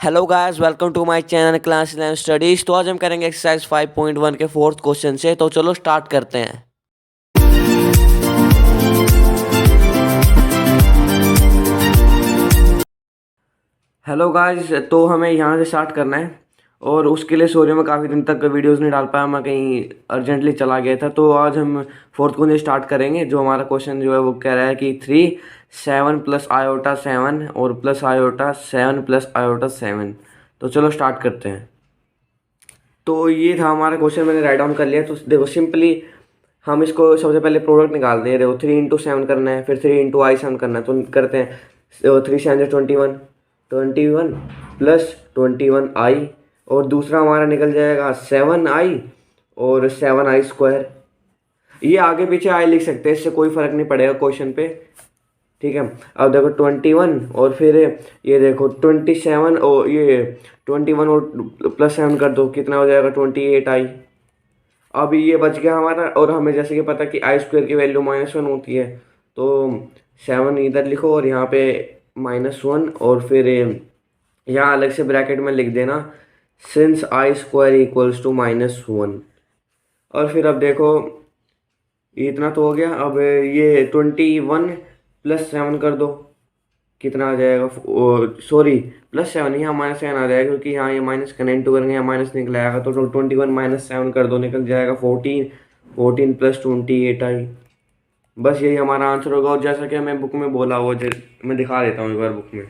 Hello guys, welcome to my channel class 11 studies. तो आज हम करेंगे एक्सरसाइज 5.1 के फोर्थ क्वेश्चन से। तो चलो स्टार्ट करते हैं। हेलो गाइस, तो हमें यहाँ से स्टार्ट करना है और उसके लिए सॉरी मैं काफ़ी दिन तक वीडियोस नहीं डाल पाया, मैं कहीं अर्जेंटली चला गया था। तो आज हम फोर्थ क्वेश्चन स्टार्ट करेंगे। जो हमारा क्वेश्चन जो है वो कह रहा है कि 3 7 प्लस आयोटा 7 और प्लस आयोटा 7 प्लस आयोटा 7। तो चलो स्टार्ट करते हैं। तो ये था हमारा क्वेश्चन, मैंने राइट डाउन कर लिया। तो देखो सिंपली हम इसको सबसे पहले प्रोडक्ट निकालते हैं। देखो 3 × 7 करना है, फिर 3 × I 7 करना है। तो करते हैं 3 7 21 21 प्लस 21I, और दूसरा हमारा निकल जाएगा 7I और 7I²। ये आगे पीछे आई लिख सकते हैं, इससे कोई फ़र्क नहीं पड़ेगा क्वेश्चन पे। ठीक है, अब देखो 21 और फिर ये देखो 27 और ये 21 और +7 कर दो, कितना हो जाएगा 28I। अब ये बच गया हमारा, और हमें जैसे कि पता कि I² की वैल्यू -1 होती है। तो 7 इधर लिखो और यहाँ पे -1, और फिर यहाँ अलग से ब्रैकेट में लिख देना सिंस I² = -1। और फिर अब देखो ये इतना तो हो गया। अब ये 21 + 7 कर दो, कितना आ जाएगा, सॉरी +7, यहाँ -7 आ जाएगा क्योंकि यहाँ ये माइनस का 9 करेंगे, यहाँ माइनस निकल आएगा। तो 21 - 7 कर दो, निकल जाएगा 14 14 + 28I। बस यही हमारा आंसर होगा। और जैसा कि मैं बुक में बोला हुआ, मैं दिखा देता हूँ एक बार बुक में।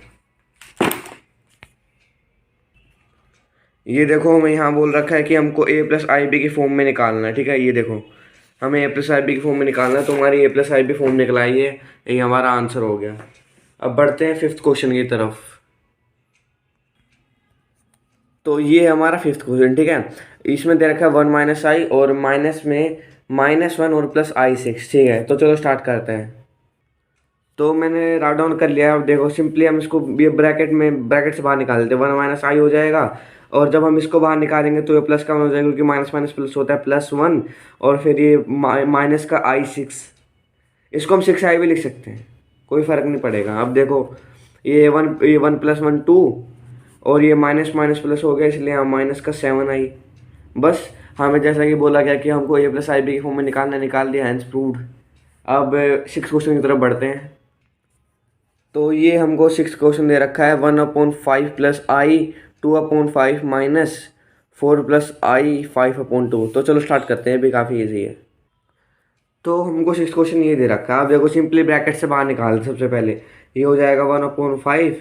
ये देखो हमें यहाँ बोल रखा है कि हमको a + IB की फॉर्म में निकालना है। ठीक है, ये देखो हमें a + IB की फॉर्म में निकालना है। तो हमारी a + IB फॉर्म निकल आई है, ये हमारा आंसर हो गया। अब बढ़ते हैं फिफ्थ क्वेश्चन की तरफ। तो ये हमारा फिफ्थ क्वेश्चन। ठीक है, इसमें दे रखा है 1 - I और माइनस में -1 और +I6। ठीक है, तो चलो स्टार्ट करते हैं। तो मैंने राइट डाउन कर लिया है। अब देखो सिंपली हम इसको ये ब्रैकेट से बाहर निकाल देते हैं। 1 - I हो जाएगा, और जब हम इसको बाहर निकालेंगे तो ये प्लस का हो जाएगा क्योंकि माइनस माइनस प्लस होता है, +1 और फिर ये माइनस का I6। इसको हम 6I भी लिख सकते हैं, कोई फ़र्क नहीं पड़ेगा। अब देखो ये 1 + 1 2, और ये माइनस माइनस प्लस हो गया, इसलिए हम माइनस का 7I। बस हमें जैसा कि बोला गया कि हमको a + IB की फॉर्म में निकाल दिया, हैंस प्रूव्ड। अब 6 क्वेश्चन की तरफ बढ़ते हैं। तो ये हमको 6 क्वेश्चन दे रखा है 1/5 + I 2/5 माइनस 4 + I 5/2। तो चलो स्टार्ट करते हैं, भी काफ़ी ईजी है। तो हमको 6 क्वेश्चन ये दे रखा है। आप देखो सिंपली ब्रैकेट से बाहर निकाल सबसे पहले, ये हो जाएगा 1/5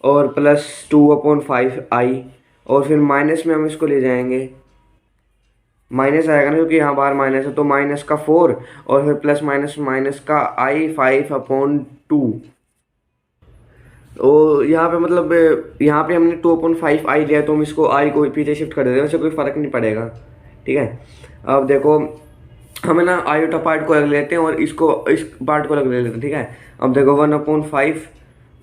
और प्लस 2/5I, और फिर माइनस में हम इसको ले जाएंगे, माइनस आएगा ना क्योंकि यहाँ बाहर माइनस है, तो -4 और फिर प्लस माइनस का I 5/2। तो यहाँ पे मतलब यहाँ पे हमने 2/5I लिया, तो हम इसको I को पीछे शिफ्ट कर देते हैं, वैसे कोई फ़र्क नहीं पड़ेगा। ठीक है, अब देखो हमें ना आयोटा पार्ट को अलग लेते हैं और इसको इस पार्ट को अलग ले लेते हैं। ठीक है, अब देखो 1/5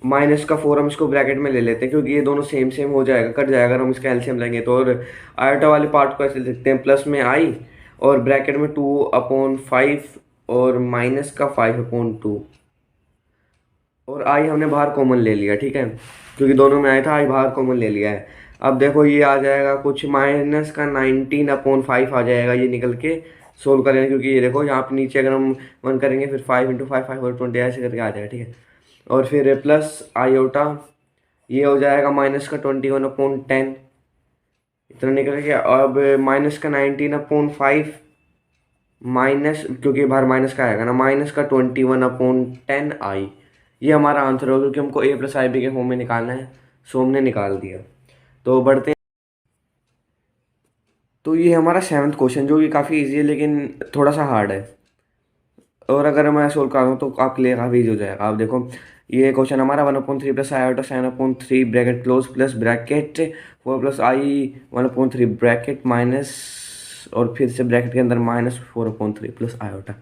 माइनस का 4 हम इसको ब्रैकेट में ले लेते हैं क्योंकि ये दोनों सेम सेम हो जाएगा, कट जाएगा, अगर हम इसका एलसीएम लेंगे तो। और आयोटा वाले पार्ट को ऐसे लिखते हैं, प्लस में I और ब्रैकेट में 2/5 और माइनस का 5/2, और I हमने बाहर कॉमन ले लिया। ठीक है, क्योंकि दोनों में आया था, I बाहर कॉमन ले लिया है। अब देखो ये आ जाएगा कुछ माइनस का 19/5 आ जाएगा, ये निकल के सोल्व करेंगे क्योंकि ये देखो यहाँ पे नीचे अगर हम 1 करेंगे फिर 5 × 5 5 और 20 ऐसे करके आ जाएगा। ठीक है, और फिर प्लस आयोटा ये हो जाएगा माइनस का 21/10, इतना निकल गया। अब माइनस का 19/5 माइनस, क्योंकि बाहर माइनस का आएगा ना, माइनस का 21/10I। ये हमारा आंसर होगा क्योंकि हमको a + IB के फॉर्म में निकालना है, सो हमने निकाल दिया। तो बढ़ते हैं। तो ये हमारा 7वां क्वेश्चन, जो कि काफ़ी इजी है लेकिन थोड़ा सा हार्ड है, और अगर मैं सोल्व कर रहा हूँ तो आपके लिए काफ़ी ईजी हो जाएगा। आप देखो ये क्वेश्चन हमारा 1/3 + I 7/3 bracket close plus bracket 4 + I 1/3 bracket minus, और फिर से ब्रैकेट के अंदर -4/3 प्लस आयोटा।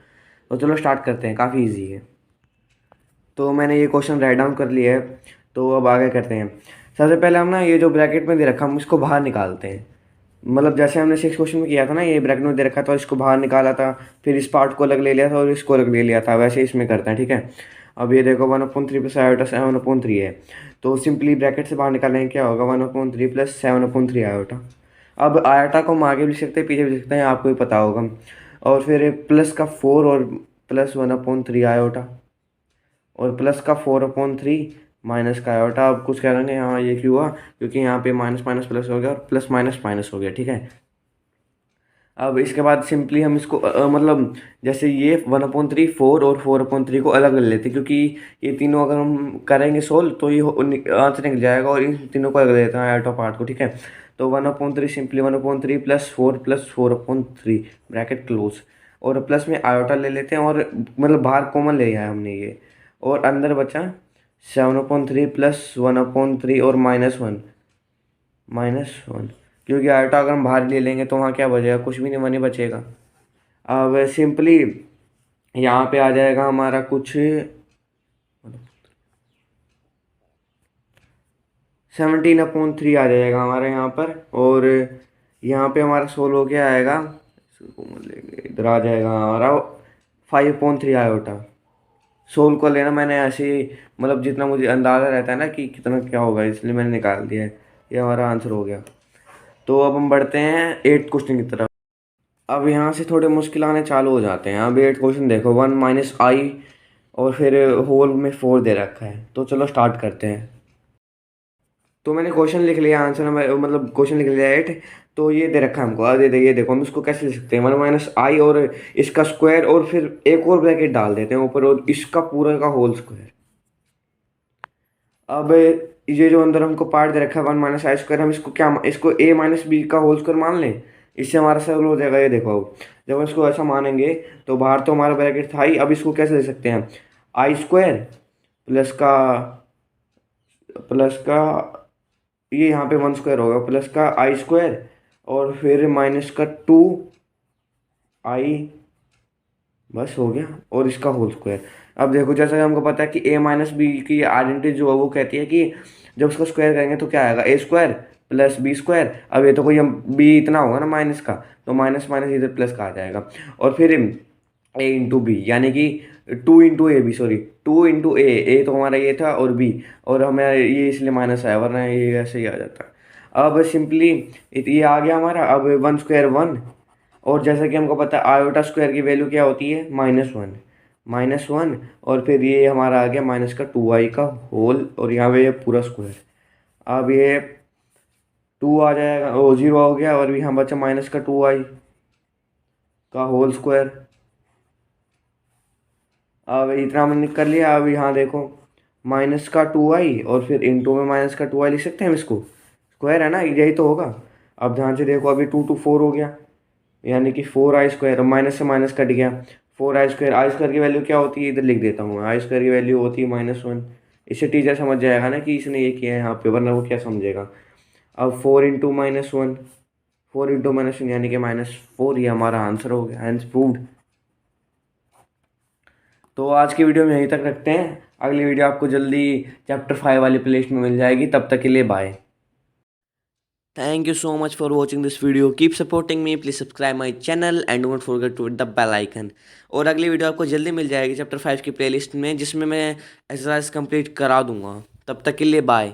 तो चलो स्टार्ट करते हैं, काफ़ी इजी है। तो मैंने ये क्वेश्चन राइट डाउन कर लिया है, तो अब आगे करते हैं। सबसे पहले हम ना ये जो ब्रैकेट में दे रखा हम इसको बाहर निकालते हैं। मतलब जैसे हमने 6 क्वेश्चन में किया था ना, ये ब्रैकेट में दे रखा था, इसको बाहर निकाला था, फिर इस पार्ट को अलग ले लिया था और इसको अलग ले लिया था, वैसे इसमें करते हैं। ठीक है, अब ये देखो 1/3 प्लस आयोटा 7/3 है, तो सिंपली ब्रैकेट से बाहर निकालेंगे क्या होगा 1/3 प्लस 7/3 आयोटा। अब आयोटा को हम आगे भी लिख सकते हैं पीछे भी लिख सकते हैं, आपको ही पता होगा। और फिर प्लस का 4 और प्लस 1/3 आयोटा, और प्लस का 4/3 माइनस का आयोटा। अब कुछ कह रहे हैं हाँ ये क्यों हुआ, क्योंकि यहाँ पे माइनस माइनस प्लस हो गया और प्लस माइनस माइनस हो गया, ठीक है। अब इसके बाद सिंपली हम इसको मतलब जैसे ये 1/3 4 और 4/3 को अलग कर लेते हैं, क्योंकि ये तीनों अगर हम करेंगे सोल्व तो ये आंसर निकल जाएगा, और इन तीनों को अलग लेते हैं आउट ऑफ पार्ट को, ठीक है। तो 1/3 सिंपली 1/3 प्लस 4/3 ब्रैकेट क्लोज, और प्लस में आयोटा ले लेते हैं, और मतलब बाहर कॉमन ले आया हमने ये, और अंदर बचा 7/3 प्लस 1/3 और -1, क्योंकि आयोटा अगर हम बाहर ले लेंगे तो वहाँ क्या बचेगा, कुछ भी नहीं बचेगा। अब सिंपली यहाँ पे आ जाएगा हमारा कुछ 17/3 आ जाएगा हमारा यहाँ पर, और यहाँ पे हमारा सोल्व हो गया आएगा, इधर आ जाएगा हमारा 5/3 आयोटा। सोल्व कर लेना मैंने ऐसे ही, मतलब जितना मुझे अंदाज़ा रहता है ना कि कितना क्या होगा, इसलिए मैंने निकाल दिया है, ये हमारा आंसर हो गया। तो अब हम बढ़ते हैं 8th क्वेश्चन की तरफ। अब यहाँ से थोड़े मुश्किल आने चालू हो जाते हैं। अब 8th क्वेश्चन देखो 1 - i, और फिर होल में 4 दे रखा है, तो चलो स्टार्ट करते हैं। तो मैंने क्वेश्चन लिख लिया, आंसर मतलब क्वेश्चन लिख लिया 8। तो ये दे रखा है हमको, अब ये देखो हम इसको कैसे लिख सकते हैं 1 - i और इसका स्क्वायर, और फिर एक और ब्रैकेट डाल देते हैं ऊपर, और इसका पूरा का होल स्क्वायर। अब ये जो अंदर हमको पार्ट दे रखा है 1 - i², हम इसको क्या, इसको a - b का होल स्क्वायर मान लें, इससे हमारा सॉल्व हो जाएगा। ये देखो अब जब हम इसको ऐसा मानेंगे तो बाहर तो हमारा ब्रैकेट था ही, अब इसको कैसे ले सकते हैं i² प्लस का ये यहाँ पे 1² होगा, प्लस का i², और फिर माइनस का 2i, बस हो गया, और इसका होल स्क्वायर। अब देखो जैसा कि हमको पता है कि a - b की आइडेंटिटी जो है वो कहती है कि जब उसका स्क्वायर करेंगे तो क्या आएगा a² प्लस b²। अब ये तो कोई हम b इतना होगा ना माइनस का, तो माइनस माइनस इधर प्लस का आ जाएगा, और फिर a × b, यानी कि 2 × a b, सॉरी 2 × a तो हमारा ये था, और b, और हमें ये इसलिए माइनस आया, वरना ये ऐसे ही आ जाता। अब सिंपली ये आ गया हमारा। अब 1² 1, और जैसा कि हमको पता है आयोटा स्क्वायर की वैल्यू क्या होती है -1, और फिर ये हमारा आ गया माइनस का 2i का होल, और यहाँ पे ये पूरा स्क्वायर। अब ये 2 आ जाएगा, ओ 0 हो गया, और यहाँ बचा माइनस का 2i का होल स्क्वायर। अब इतना हमने कर लिया। अब यहाँ देखो माइनस का 2i, और फिर इंटू में माइनस का 2i लिख सकते हैं हम इसको, स्क्वायर है ना, यही तो होगा। अब ध्यान से देखो, अभी 2 × 4 हो गया, यानी कि 4i², माइनस से माइनस कट गया, 4i²। i² की वैल्यू क्या होती है, इधर लिख देता हूँ, i² की वैल्यू होती है -1। इससे टीचर समझ जाएगा ना कि इसने ये किया है यहाँ पे, वरना वो क्या समझेगा। अब 4 × -1, 4 × -1 यानी कि -4, ये हमारा आंसर हो गया, हैंस प्रूव्ड। तो आज की वीडियो में यहीं तक रखते हैं, अगली वीडियो आपको जल्दी चैप्टर 5 वाली प्लेलिस्ट में मिल जाएगी। तब तक के लिए bye. Thank you so much for watching this video. Keep supporting me. Please subscribe my channel and don't forget to hit the bell icon. और अगली वीडियो आपको जल्दी मिल जाएगी चैप्टर 5 की प्लेलिस्ट में, जिसमें मैं एक्सरसाइज कंप्लीट करा दूंगा। तब तक के लिए बाय।